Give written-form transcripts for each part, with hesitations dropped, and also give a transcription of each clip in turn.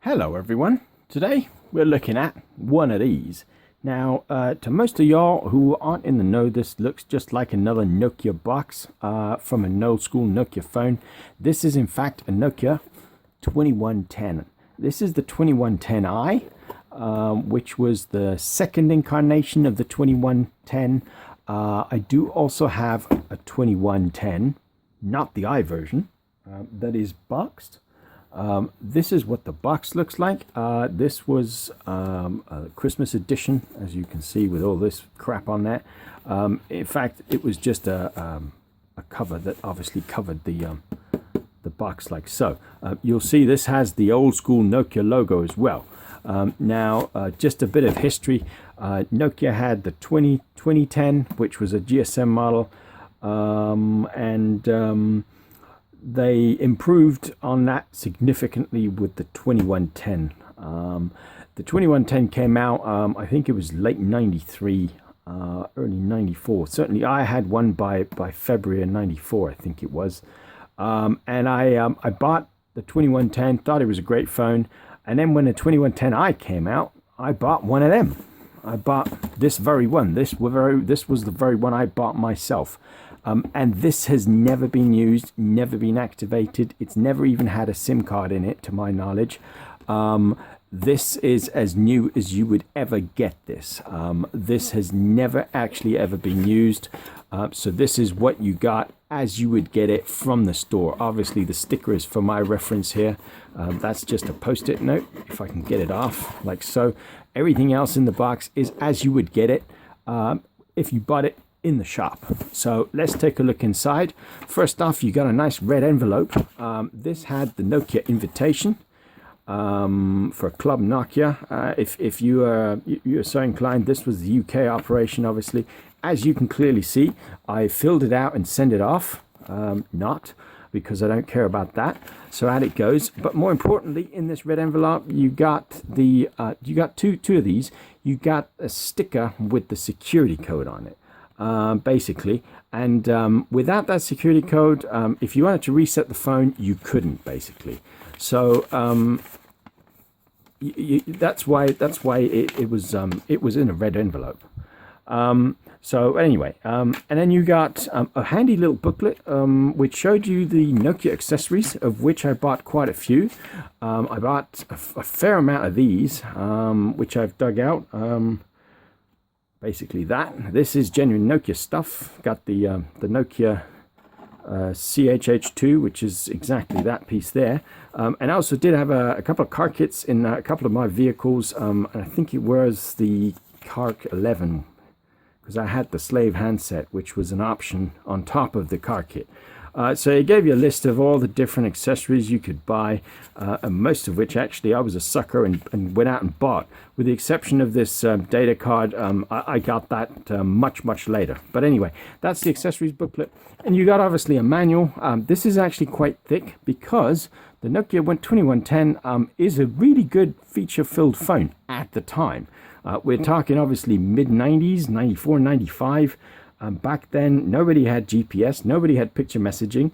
Hello everyone, today we're looking at one of these. Now to most of y'all who aren't in the know, this looks just like another Nokia box from an old school Nokia phone. This is in fact a Nokia 2110. This is the 2110i, which was the second incarnation of the 2110. I do also have a 2110, not the i version, that is boxed. This is what the box looks like. This was a Christmas edition, as you can see, with all this crap on there. In fact, it was just a cover that obviously covered the box like so. You'll see this has the old school Nokia logo as well. Now, just a bit of history. Nokia had the 2010, which was a GSM model, they improved on that significantly with the 2110. The 2110 came out, I think it was late 93, early 94. Certainly I had one by February of 94, I think it was. And I bought the 2110, thought it was a great phone. And then when the 2110i came out, I bought one of them. I bought this very one. This was the very one I bought myself. And this has never been used, never been activated. It's never even had a SIM card in it, to my knowledge. This is as new as you would ever get this. This has never actually ever been used. So this is what you got as you would get it from the store. Obviously, the sticker is for my reference here. That's just a post-it note, if I can get it off, like so. Everything else in the box is as you would get it if you bought it in the shop. So let's take a look inside. First off, you got a nice red envelope. This had the Nokia invitation for Club Nokia. If you're so inclined, this was the UK operation, obviously. As you can clearly see, I filled it out and sent it off. Not because I don't care about that. So out it goes. But more importantly, in this red envelope, you got the you got two of these. You got a sticker with the security code on it. Basically, and without that security code, if you wanted to reset the phone, you couldn't, basically. So that's why it was in a red envelope. So anyway, and then you got a handy little booklet which showed you the Nokia accessories, of which I bought quite a few. I bought a fair amount of these, which I've dug out. Basically that. This is genuine Nokia stuff. Got the Nokia CHH2, which is exactly that piece there. And I also did have a couple of car kits in a couple of my vehicles. And I think it was the Kark 11, because I had the slave handset, which was an option on top of the car kit. So it gave you a list of all the different accessories you could buy, and most of which actually I was a sucker and went out and bought. With the exception of this data card, I got that much later. But anyway, that's the accessories booklet. And you got obviously a manual. This is actually quite thick because the Nokia 2110 is a really good feature-filled phone at the time. We're talking obviously mid-90s, 94, 95. Back then, nobody had GPS, nobody had picture messaging.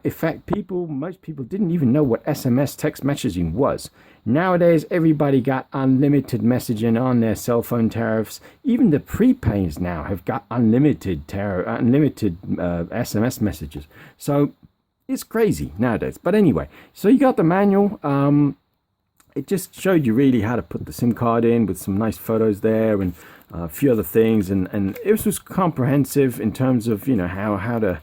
In fact, most people didn't even know what SMS text messaging was. Nowadays, everybody got unlimited messaging on their cell phone tariffs. Even the prepaids now have got unlimited SMS messages. So it's crazy nowadays. But anyway, so you got the manual. It just showed you really how to put the SIM card in with some nice photos there and a few other things, and it was comprehensive in terms of, you know, how to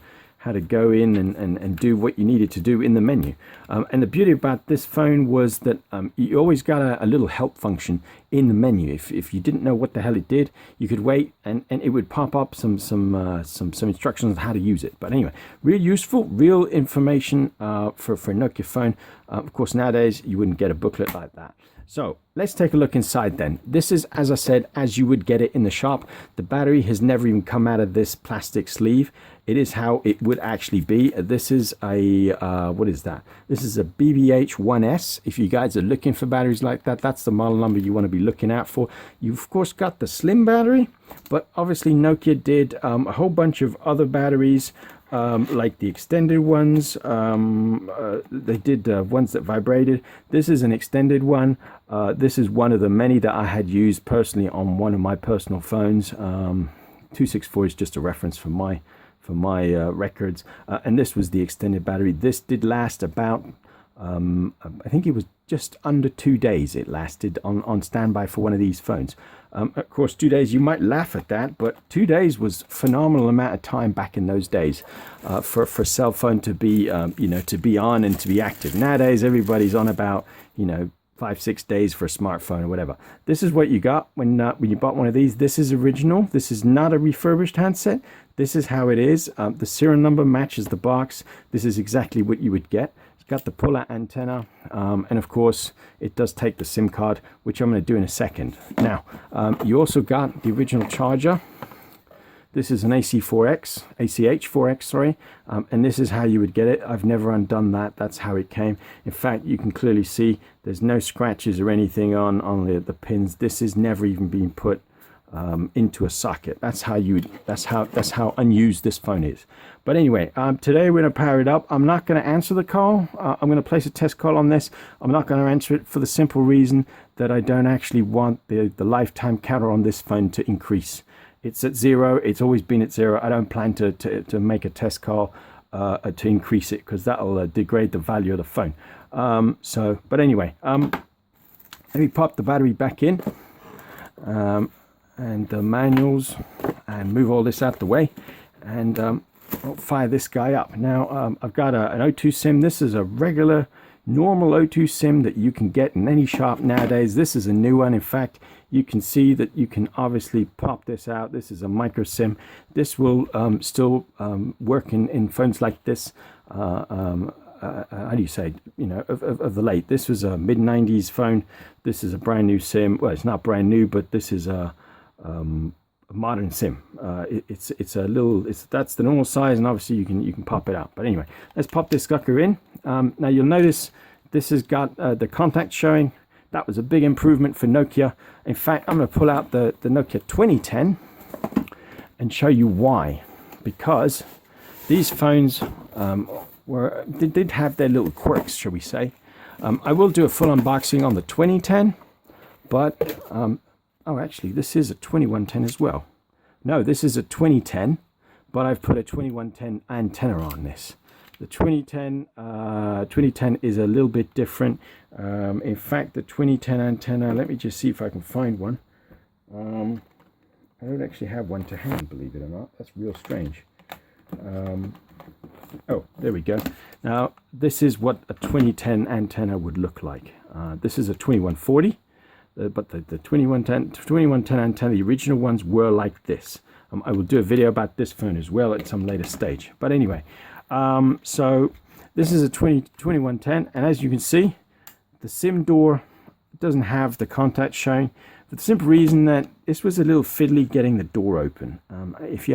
go in and do what you needed to do in the menu. And the beauty about this phone was that you always got a little help function in the menu. If you didn't know what the hell it did, you could wait and it would pop up some instructions on how to use it. But anyway, real useful, real information for a Nokia phone. Of course, nowadays you wouldn't get a booklet like that. So let's take a look inside then. This is, as I said, as you would get it in the shop. The battery has never even come out of this plastic sleeve. It is how it would actually be. This is a, what is that? This is a BBH1S. If you guys are looking for batteries like that, that's the model number you want to be looking out for. You've, of course, got the slim battery, but obviously Nokia did a whole bunch of other batteries. like the extended ones. They did ones that vibrated. This is an extended one. This is one of the many that I had used personally on one of my personal phones. 264 is just a reference for my records, and this was the extended battery. This did last about I think it was just under 2 days it lasted on standby for one of these phones. Of course, 2 days, you might laugh at that, but 2 days was a phenomenal amount of time back in those days for a cell phone to be to be on and to be active. Nowadays everybody's on about 5-6 days for a smartphone or whatever. This is what you got when you bought one of these. This is original. This is not a refurbished handset. This is how it is. The serial number matches the box. This is exactly what you would get. It's got the pull-out antenna, and of course it does take the SIM card, which I'm going to do in a second. Now, you also got the original charger. This is an ACH4X, sorry, and this is how you would get it. I've never undone that. That's how it came. In fact, you can clearly see there's no scratches or anything on the pins. This is never even being put into a socket. That's how unused this phone is. But anyway, today we're going to power it up. I'm not going to answer the call. I'm going to place a test call on this. I'm not going to answer it for the simple reason that I don't actually want the lifetime counter on this phone to increase. It's at 0. It's always been at 0. I don't plan to make a test call to increase it, because that'll degrade the value of the phone. But anyway, let me pop the battery back in, and the manuals, and move all this out the way, and I'll fire this guy up. Now, I've got an O2 SIM. This is a regular, normal O2 SIM that you can get in any shop nowadays. This is a new one. In fact, you can see that you can obviously pop this out. This is a micro SIM. This will still work in phones like this. How do you say, of the late. This was a mid-90s phone. This is a brand new SIM. Well, it's not brand new, but this is a modern SIM. That's the normal size, and obviously you can pop it out. But anyway, let's pop this sucker in. Now you'll notice this has got the contact showing. That was a big improvement for Nokia. In fact, I'm going to pull out the Nokia 2010 and show you why. Because these phones did have their little quirks, shall we say. I will do a full unboxing on the 2010, but oh, actually, this is a 2110 as well. No, this is a 2010, but I've put a 2110 antenna on this. The 2010 is a little bit different. In fact, the 2010 antenna, let me just see if I can find one. I don't actually have one to hand, believe it or not. That's real strange. Oh, there we go. Now, this is what a 2010 antenna would look like. This is a 2140. But the 2110 antenna, the original ones were like this. I will do a video about this phone as well at some later stage. But anyway, so this is a 2110, and as you can see, the SIM door doesn't have the contact showing, for the simple reason that this was a little fiddly getting the door open. If you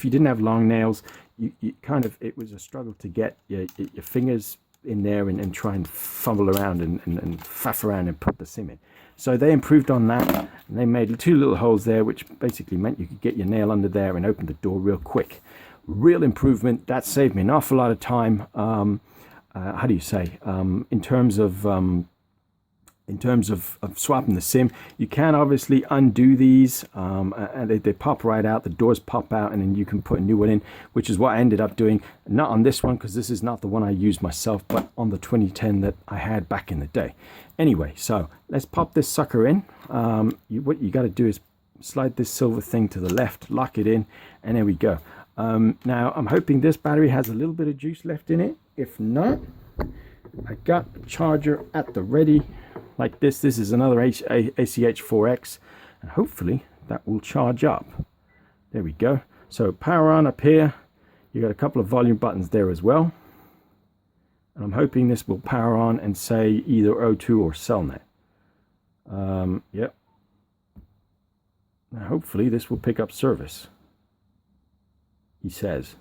didn't have long nails, it was a struggle to get your fingers in there and try and fumble around and faff around and put the SIM in. So they improved on that, and they made 2 little holes there, which basically meant you could get your nail under there and open the door real quick. Real improvement. That saved me an awful lot of time. How do you say? In terms of swapping the SIM, you can obviously undo these, and they pop right out. The doors pop out, and then you can put a new one in, which is what I ended up doing. Not on this one, because this is not the one I used myself, but on the 2010 that I had back in the day. Anyway, so let's pop this sucker in. What you got to do is slide this silver thing to the left, lock it in, and there we go. Now, I'm hoping this battery has a little bit of juice left in it. If not, I got the charger at the ready, like this. This is another ACH4X, and hopefully that will charge up. There we go. So power on up here. You got a couple of volume buttons there as well. And I'm hoping this will power on and say either O2 or CellNet. Yep. Now hopefully this will pick up service, he says.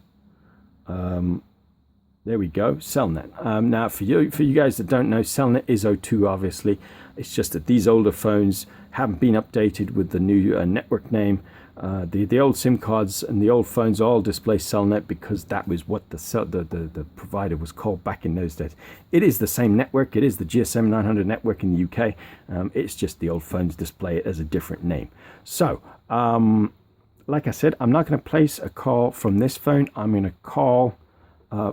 There we go, CellNet. Now for you guys that don't know, CellNet is O2 obviously. It's just that these older phones haven't been updated with the new network name. The old SIM cards and the old phones all display Cellnet because that was what the provider was called back in those days. It is the same network. It is the GSM900 network in the UK. It's just the old phones display it as a different name. So, like I said, I'm not going to place a call from this phone. I'm going to call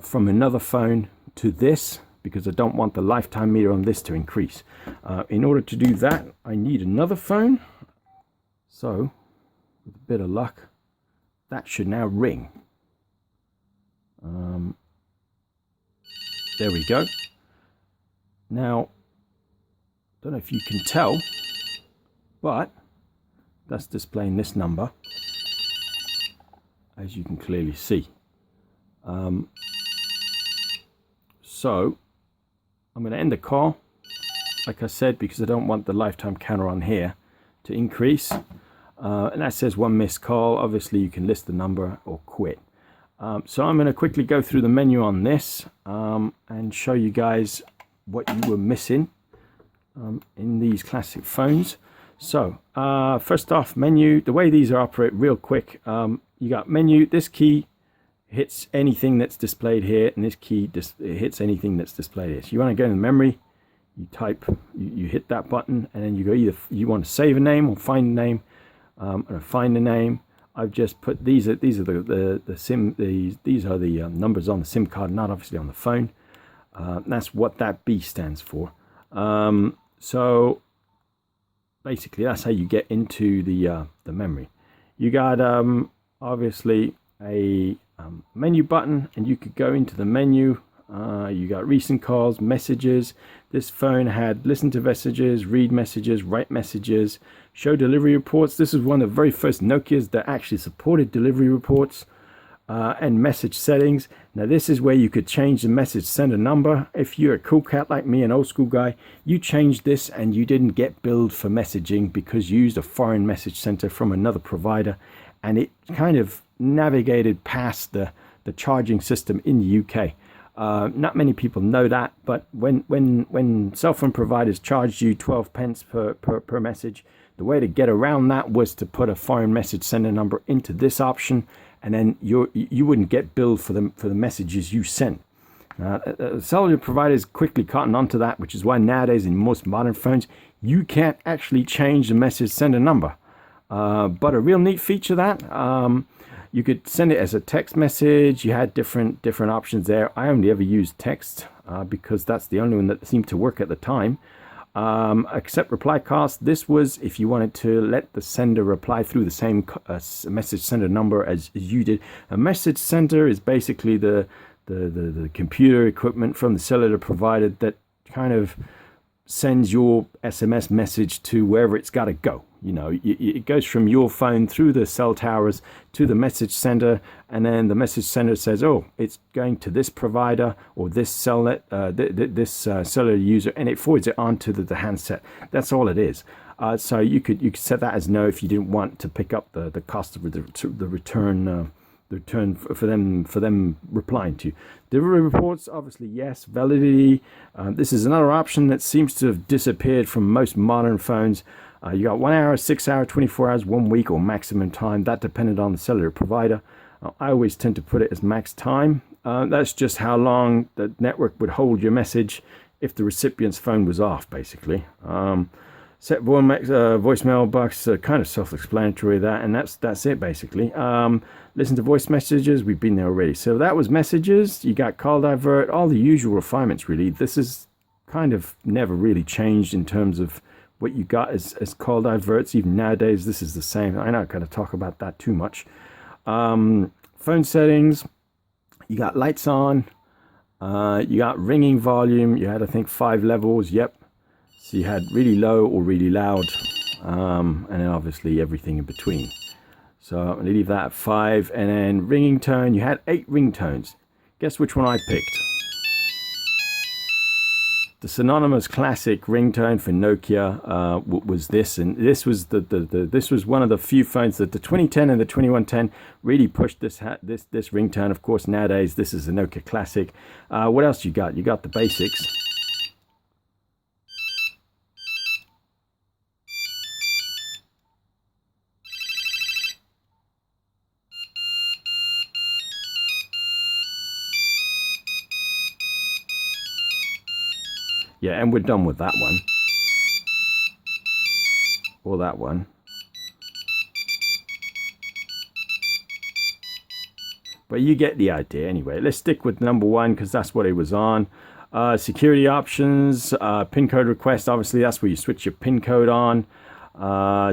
from another phone to this because I don't want the lifetime meter on this to increase. In order to do that, I need another phone. So, with a bit of luck, that should now ring. There we go. Now, don't know if you can tell, but that's displaying this number, as you can clearly see. So, I'm going to end the call, like I said, because I don't want the lifetime counter on here to increase. And that says 1 missed call. Obviously, you can list the number or quit. So I'm going to quickly go through the menu on this and show you guys what you were missing in these classic phones. So first off, menu. The way these are operate real quick. You got menu. This key hits anything that's displayed here, and this key hits anything that's displayed here. So you want to go into memory. You type. You hit that button, and then you go either you want to save a name or find a name. Find the name. I've just put these are the numbers on the SIM card, not obviously on the phone. That's what that B stands for. So basically, that's how you get into the memory. You got obviously a menu button, and you could go into the menu. You got recent calls, messages. This phone had listen to messages, read messages, write messages, show delivery reports. This is one of the very first Nokias that actually supported delivery reports and message settings. Now this is where you could change the message sender number. If you're a cool cat like me, an old school guy, you changed this and you didn't get billed for messaging because you used a foreign message center from another provider, and it kind of navigated past the charging system in the UK. Not many people know that, but when cell phone providers charged you 12 pence per message, the way to get around that was to put a foreign message sender number into this option, and then you wouldn't get billed for the messages you sent. Cellular providers quickly caught on to that, which is why nowadays in most modern phones you can't actually change the message sender number. But a real neat feature that you could send it as a text message. You had different options there. I only ever used text because that's the only one that seemed to work at the time. Accept reply cost. This was if you wanted to let the sender reply through the same message sender number as you did. A message sender is basically the computer equipment from the cellular provider that kind of sends your SMS message to wherever it's got to go. You know, it goes from your phone through the cell towers to the message sender, and then the message sender says, "Oh, it's going to this provider or this cellular user," and it forwards it onto the handset. That's all it is. So you could set that as no if you didn't want to pick up the cost of the return. For them replying to delivery reports. Obviously yes. Validity, this is another option that seems to have disappeared from most modern phones. You got 1 hour, 6 hour, 24 hours, 1 week, or maximum time. That depended on the cellular provider. I always tend to put it as max time. That's just how long the network would hold your message if the recipient's phone was off, basically. Set voicemail box, kind of self-explanatory that, and that's it basically. Listen to voice messages, we've been there already. So that was messages. You got call divert, all the usual refinements really. This is kind of never really changed in terms of what you got as call diverts. Even nowadays, this is the same. I'm not going to talk about that too much. Phone settings, you got lights on, you got ringing volume. You had, I think, 5 levels. Yep. So you had really low or really loud, and then obviously everything in between. So I'm going to leave that at 5. And then ringing tone, you had 8 ringtones. Guess which one I picked? The synonymous classic ringtone for Nokia was this, and this was this was one of the few phones that the 2010 and the 2110 really pushed this ringtone. Of course, nowadays this is a Nokia classic. What else you got? You got the basics. Yeah, and we're done with that one. Or that one. But you get the idea anyway. Let's stick with number one because that's what it was on. Security options, pin code request. Obviously, that's where you switch your pin code on.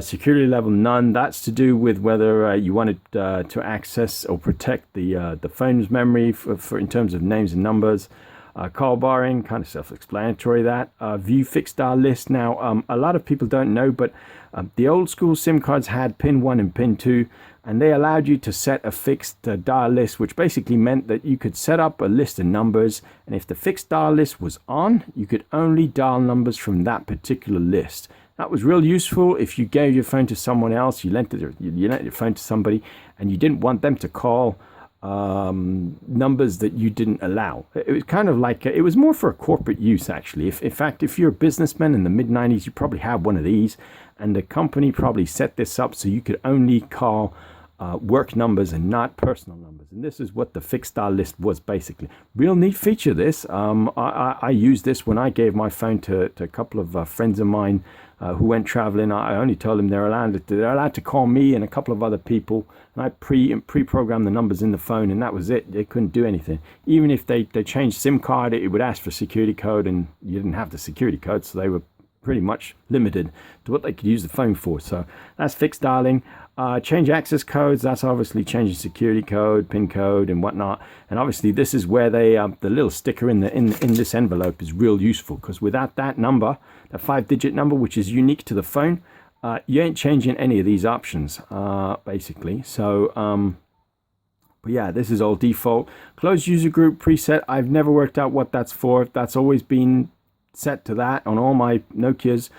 Security level none. That's to do with whether you wanted to access or protect the phone's memory for in terms of names and numbers. Call barring, kind of self-explanatory that. View fixed dial list. Now, a lot of people don't know, but the old school SIM cards had pin 1 and pin 2, and they allowed you to set a fixed dial list, which basically meant that you could set up a list of numbers, and if the fixed dial list was on, you could only dial numbers from that particular list. That was real useful if you gave your phone to someone else, you lent your phone to somebody, and you didn't want them to call numbers that you didn't allow. It was kind of like, it was more for a corporate use actually. In fact, if you're a businessman in the mid-90s, you probably had one of these, and the company probably set this up so you could only call work numbers and not personal numbers. And this is what the fixed dial list was basically. Real neat feature this. I used this when I gave my phone to a couple of friends of mine who went traveling. I only told them they're allowed to call me and a couple of other people, and I pre-programmed the numbers in the phone, and that was it. They couldn't do anything. Even if they changed SIM card, it would ask for security code, and you didn't have the security code, so they were pretty much limited to what they could use the phone for. So that's fixed dialing. Change access codes, that's obviously changing security code, pin code and whatnot. And obviously this is where they the little sticker in this envelope is real useful, because without that number, that 5-digit number, which is unique to the phone, you ain't changing any of these options basically. So but yeah, this is all default. Closed user group preset, I've never worked out what that's for. That's always been set to that on all my Nokias.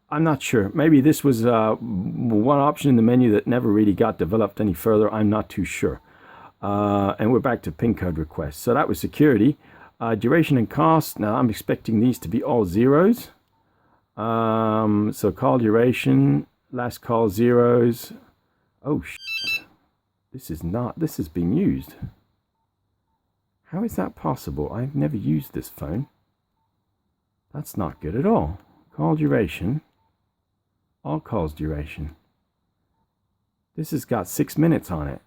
I'm not sure. Maybe this was one option in the menu that never really got developed any further. I'm not too sure. And we're back to pin code requests. So that was security. Duration and cost. Now I'm expecting these to be all zeros. So call duration, last call zeros. Oh shit. This has been used. How is that possible? I've never used this phone. That's not good at all. Call duration. All calls duration. This has got 6 minutes on it.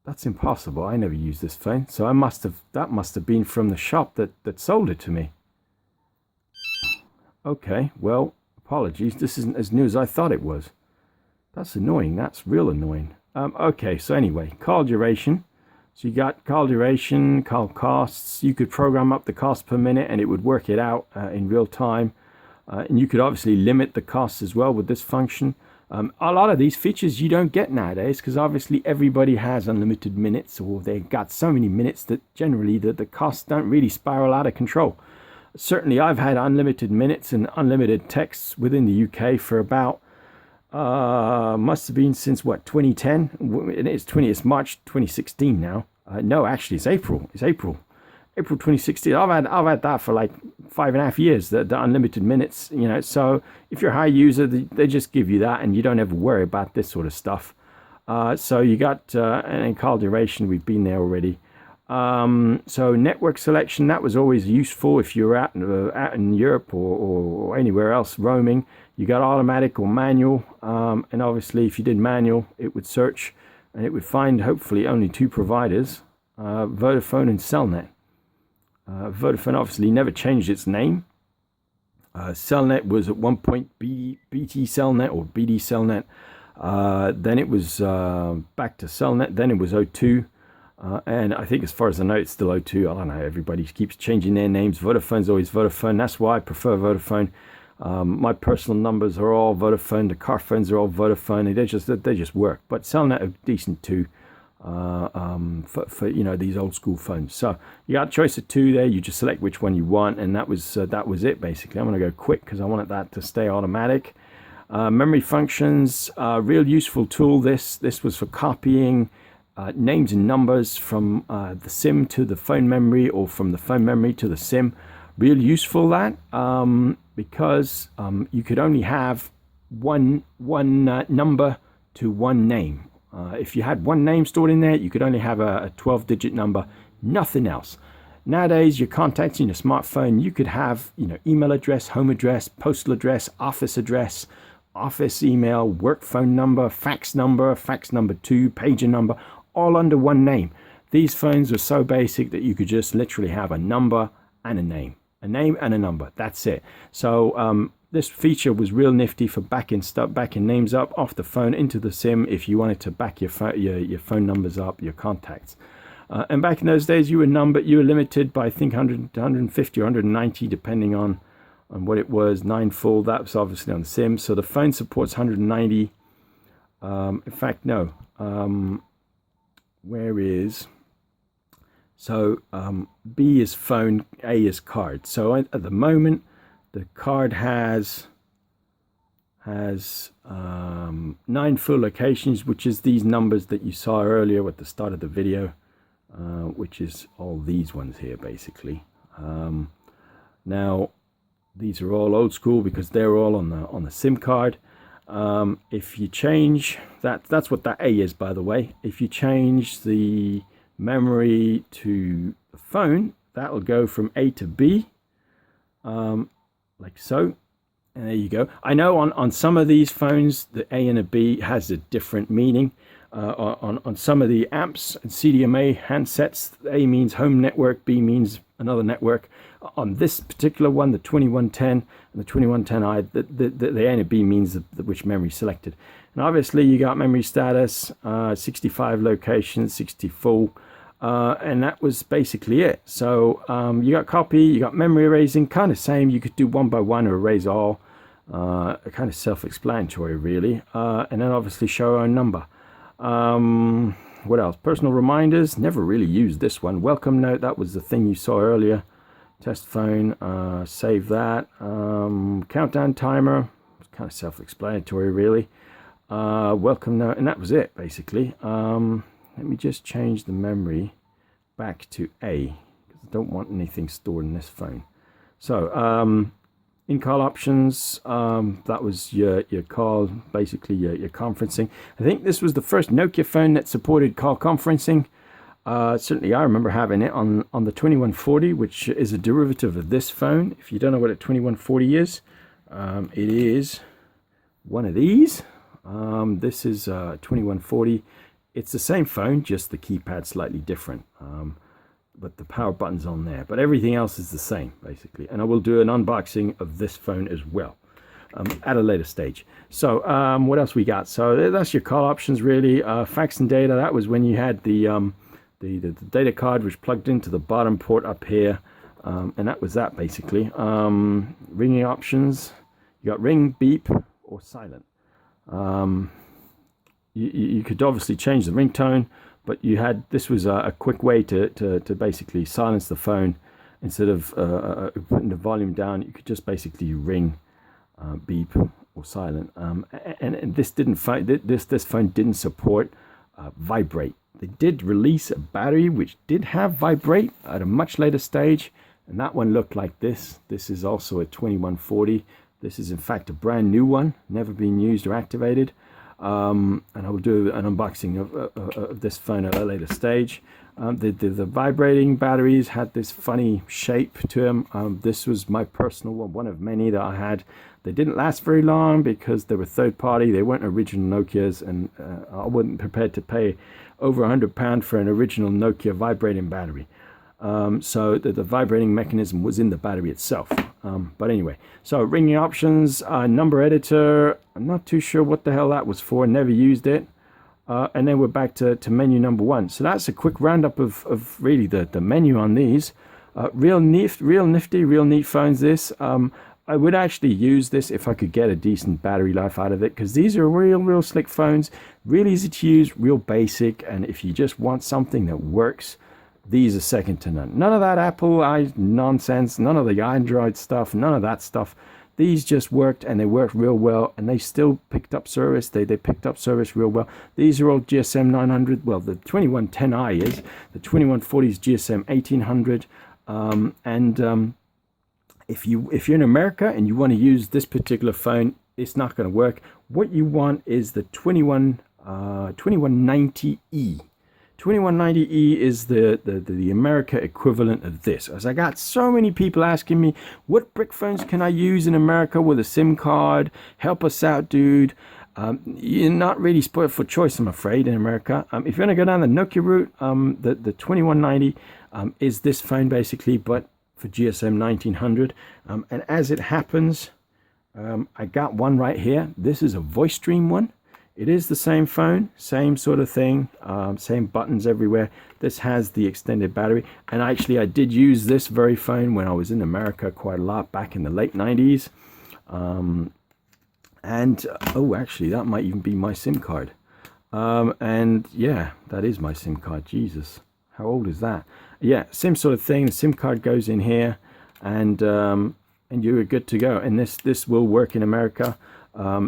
That's impossible. I never used this phone, so that must have been from the shop that sold it to me. Okay, well, apologies. This isn't as new as I thought it was. That's annoying. That's real annoying. Okay, so anyway, call duration. So you got call duration, call costs. You could program up the cost per minute and it would work it out in real time. And you could obviously limit the costs as well with this function. A lot of these features you don't get nowadays because obviously everybody has unlimited minutes, or they've got so many minutes that generally the costs don't really spiral out of control. Certainly I've had unlimited minutes and unlimited texts within the UK for about must have been since what, 2010? It's March 2016 now. No, actually it's April 2016. I've had that for like 5.5 years, the unlimited minutes, you know. So if you're a high user, they just give you that and you don't ever worry about this sort of stuff. So you got and call duration, we've been there already. So network selection, that was always useful if you're out in Europe or anywhere else roaming. You got automatic or manual, and obviously if you did manual, it would search and it would find hopefully only 2 providers, Vodafone and Cellnet. Vodafone obviously never changed its name. Cellnet was at one point BT Cellnet or BD Cellnet. Then it was back to Cellnet. Then it was O2. And I think as far as I know, it's still O2. I don't know. Everybody keeps changing their names. Vodafone's always Vodafone. That's why I prefer Vodafone. My personal numbers are all Vodafone. The car phones are all Vodafone. They just work. But Cellnet are decent too. For you know, these old school phones. So you got a choice of 2 there. You just select which one you want, and that was it basically. I'm going to go quick because I wanted that to stay automatic. Memory functions, real useful tool. This was for copying names and numbers from the SIM to the phone memory, or from the phone memory to the SIM. Real useful that because you could only have one number to one name. If you had one name stored in there, you could only have a 12-digit number, nothing else. Nowadays, your contacts in your smartphone, you could have, email address, home address, postal address, office email, work phone number, fax number 2, pager number, all under one name. These phones were so basic that you could just literally have a number and a name and a number. That's it. So this feature was real nifty for backing names up off the phone into the SIM if you wanted to back your phone numbers up, your contacts. And back in those days, you were limited by, I think, 100, 150 or 190, depending on what it was. 9 full, that was obviously on the SIM. So the phone supports 190. In fact, no. Where is... So B is phone, A is card. So at the moment, the card has 9 full locations, which is these numbers that you saw earlier at the start of the video, which is all these ones here, basically. Now, these are all old school because they're all on the SIM card. If you change that's what that A is, by the way. If you change the memory to the phone, that'll go from A to B, like so, and there you go. I know on some of these phones the A and a B has a different meaning. On some of the apps and CDMA handsets, A means home network, B means another network. On this particular one, the 2110 and the 2110i, the A and a B means which memory selected. And obviously you got memory status, 65 locations, 60 full, and that was basically it. So you got copy, you got memory erasing, kind of same. You could do one by one or erase all, kind of self-explanatory really. And then obviously show our number. What else? Personal reminders, never really used this one. Welcome note, that was the thing you saw earlier. Test phone, save that. Countdown timer, it's kind of self-explanatory really. Welcome note, and that was it basically. Let me just change the memory back to A because I don't want anything stored in this phone. So in-call options, that was your call, basically your conferencing. I think this was the first Nokia phone that supported call conferencing. Certainly I remember having it on the 2140, which is a derivative of this phone. If you don't know what a 2140 is, it is one of these. This is 2140. It's the same phone, just the keypad slightly different. But the power button's on there. But everything else is the same, basically. And I will do an unboxing of this phone as well at a later stage. So what else we got? So that's your call options, really. Fax and data, that was when you had the data card, which plugged into the bottom port up here. And that was that, basically. Ringing options, you got ring, beep, or silent. You could obviously change the ringtone, but this was a quick way to basically silence the phone. Instead of putting the volume down, you could just basically ring, beep, or silent. And this phone didn't support vibrate. They did release a battery which did have vibrate at a much later stage, and that one looked like this. This is also a 2140. This is in fact a brand new one, never been used or activated. And I will do an unboxing of this phone at a later stage. The vibrating batteries had this funny shape to them. This was my personal one of many that I had. They didn't last very long because they were third party. They weren't original Nokias, and I wasn't prepared to pay over £100 for an original Nokia vibrating battery. So the vibrating mechanism was in the battery itself. But anyway, so ringing options, number editor, I'm not too sure what the hell that was for, never used it. And then we're back to menu number 1. So that's a quick roundup of really the menu on these. Real nifty, real neat phones this. I would actually use this if I could get a decent battery life out of it, because these are real slick phones, real easy to use, real basic, and if you just want something that works, these are second to none. None of that Apple nonsense, none of the Android stuff, none of that stuff. These just worked, and they worked real well, and they still picked up service. They picked up service real well. These are all GSM900. Well, the 2110i is. The 2140 is GSM1800. If you're in America and you want to use this particular phone, it's not going to work. What you want is the 2190e. 2190E is the America equivalent of this. As I got so many people asking me, what brick phones can I use in America with a SIM card? Help us out, dude. You're not really spoiled for choice, I'm afraid, in America. If you want to go down the Nokia route, the 2190 is this phone basically, but for GSM 1900. And as it happens, I got one right here. This is a voice stream one. It is the same phone, same sort of thing, same buttons everywhere. This has the extended battery. And actually, I did use this very phone when I was in America quite a lot back in the late 90s. Oh, actually, that might even be my SIM card. And yeah, that is my SIM card. Jesus, how old is that? Yeah, same sort of thing. The SIM card goes in here, and you're good to go. And this will work in America.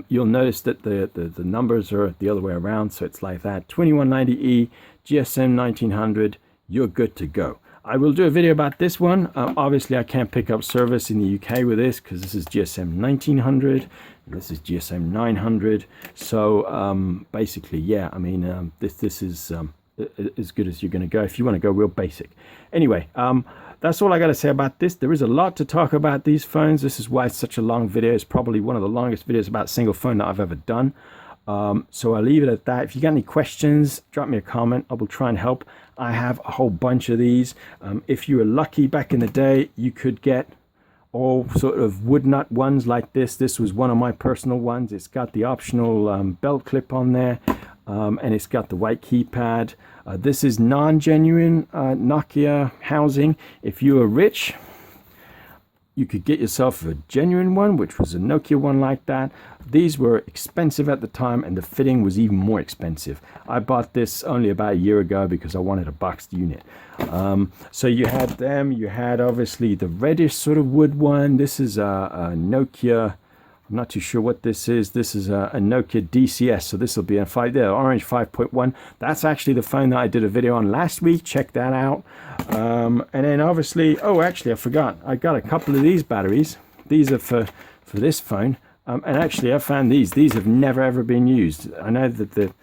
You'll notice that the numbers are the other way around, so it's like that. 2190E, GSM 1900, you're good to go. I will do a video about this one. Obviously, I can't pick up service in the UK with this because this is GSM 1900. This is GSM 900. So basically, yeah, I mean, this is as good as you're going to go if you want to go real basic. Anyway, that's all I got to say about this. There is a lot to talk about these phones. This is why it's such a long video. It's probably one of the longest videos about a single phone that I've ever done. So I'll leave it at that. If you got any questions, drop me a comment. I will try and help. I have a whole bunch of these. If you were lucky back in the day, you could get all sort of wood nut ones like this. This was one of my personal ones. It's got the optional belt clip on there, and it's got the white keypad. This is non-genuine Nokia housing. If you were rich, you could get yourself a genuine one, which was a Nokia one like that. These were expensive at the time, and the fitting was even more expensive. I bought this only about a year ago because I wanted a boxed unit. So you had them. You had obviously the reddish sort of wood one. This is a Nokia. I'm not too sure what this is. This is a Nokia DCS, so this will be a orange 5.1. That's actually the phone that I did a video on last week. Check that out. And then obviously, oh, actually, I forgot. I got a couple of these batteries. These are for this phone. And actually, I found these. These have never, ever been used. I know that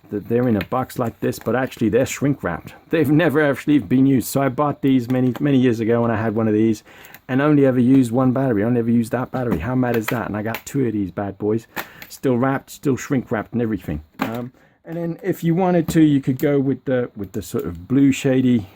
they're in a box like this, but actually they're shrink wrapped. They've never actually been used. So I bought these many years ago when I had one of these, and only ever used one battery. I only ever used that battery. How mad is that? And I got two of these bad boys, still wrapped, still shrink wrapped and everything. And then if you wanted to, you could go with the sort of blue shady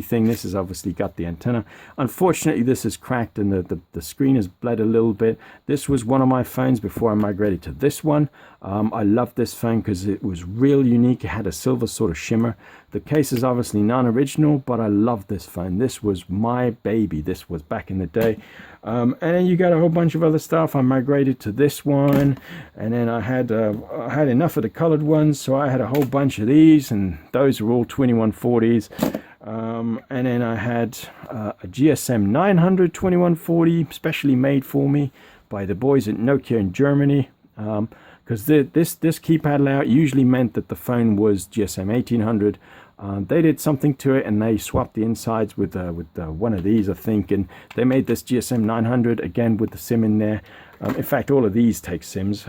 thing. This has obviously got the antenna. Unfortunately, this is cracked and the screen has bled a little bit. This was one of my phones before I migrated to this one. I love this phone because it was real unique. It had a silver sort of shimmer. The case is obviously non-original, but I love this phone. This was my baby. This was back in the day. And then you got a whole bunch of other stuff. I migrated to this one, and then I had enough of the colored ones, so I had a whole bunch of these, and those are all 2140s. And then I had a GSM 900 2140, specially made for me by the boys at Nokia in Germany. Because this keypad layout usually meant that the phone was GSM 1800. They did something to it, and they swapped the insides with one of these, I think, and they made this GSM 900 again with the SIM in there. In fact, all of these take SIMs.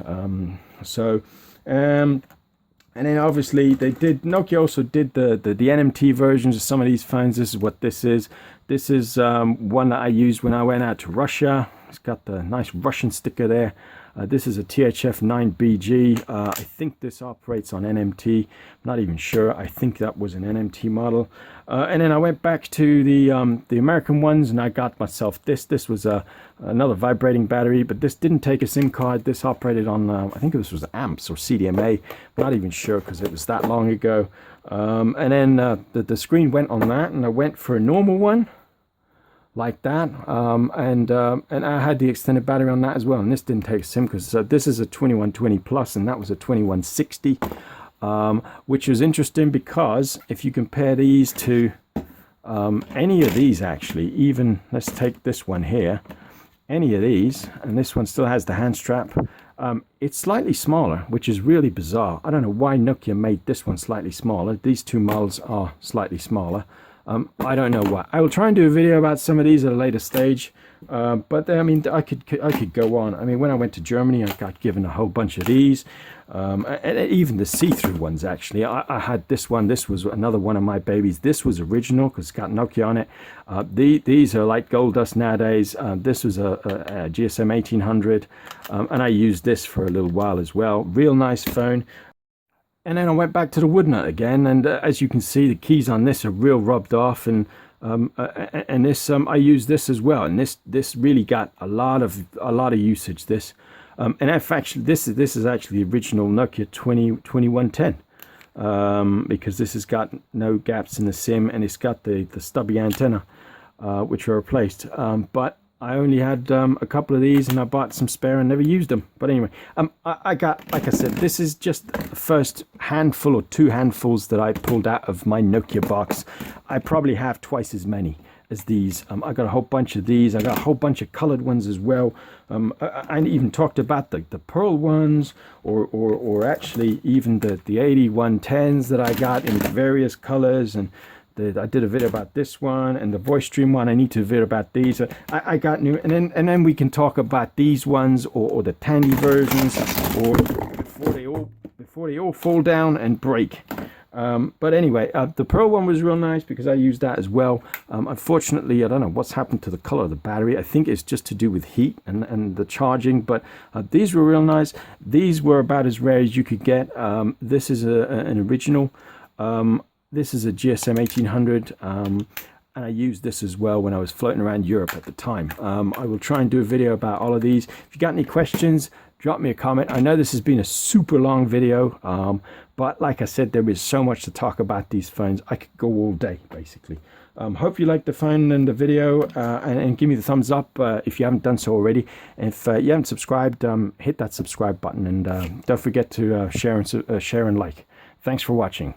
And then obviously Nokia also did the NMT versions of some of these phones. This is what this is. This is one that I used when I went out to Russia. It's got the nice Russian sticker there. This is a THF9BG. I think this operates on NMT. I'm not even sure. I think that was an NMT model. And then I went back to the American ones, and I got myself this. This was another vibrating battery, but this didn't take a SIM card. This operated on, I think this was amps or CDMA. I'm not even sure because it was that long ago. And then the screen went on that, and I went for a normal one like that, and I had the extended battery on that as well, and this didn't take a SIM because this is a 2120 plus, and that was a 2160, which was interesting because if you compare these to any of these, actually, even let's take this one here, any of these, and this one still has the hand strap, it's slightly smaller, which is really bizarre. I don't know why Nokia made this one slightly smaller. These two models are slightly smaller. I don't know what. I will try and do a video about some of these at a later stage. But I mean, I could go on. I mean, when I went to Germany, I got given a whole bunch of these, and even the see-through ones. Actually, I had this one. This was another one of my babies. This was original because it's got Nokia on it. These are like gold dust nowadays. This was a GSM900, and I used this for a little while as well. Real nice phone. And then I went back to the wood nut again, and as you can see, the keys on this are real rubbed off, and this I use this as well, and this really got a lot of usage. This, and if actually this is actually the original Nokia 2110, because this has got no gaps in the SIM, and it's got the stubby antenna, which were replaced. But I only had a couple of these, and I bought some spare and never used them. But anyway, I got, like I said, this is just the first handful or two handfuls that I pulled out of my Nokia box. I probably have twice as many as these. I got a whole bunch of these. I got a whole bunch of colored ones as well. I even talked about the pearl ones, or actually even the 8110s that I got in various colors, and I did a video about this one, and the voice stream one. I need to video about these. I got new, and then we can talk about these ones, or the Tandy versions, or before they all fall down and break. But anyway, the Pearl one was real nice because I used that as well. Unfortunately, I don't know what's happened to the color of the battery. I think it's just to do with heat and the charging, but these were real nice. These were about as rare as you could get. This is an original. This is a GSM 1800, and I used this as well when I was floating around Europe at the time. I will try and do a video about all of these. If you got any questions, drop me a comment. I know this has been a super long video, but like I said, there is so much to talk about these phones. I could go all day, basically. Hope you liked the phone and the video, and give me the thumbs up if you haven't done so already. And if you haven't subscribed, hit that subscribe button, and don't forget to share and like. Thanks for watching.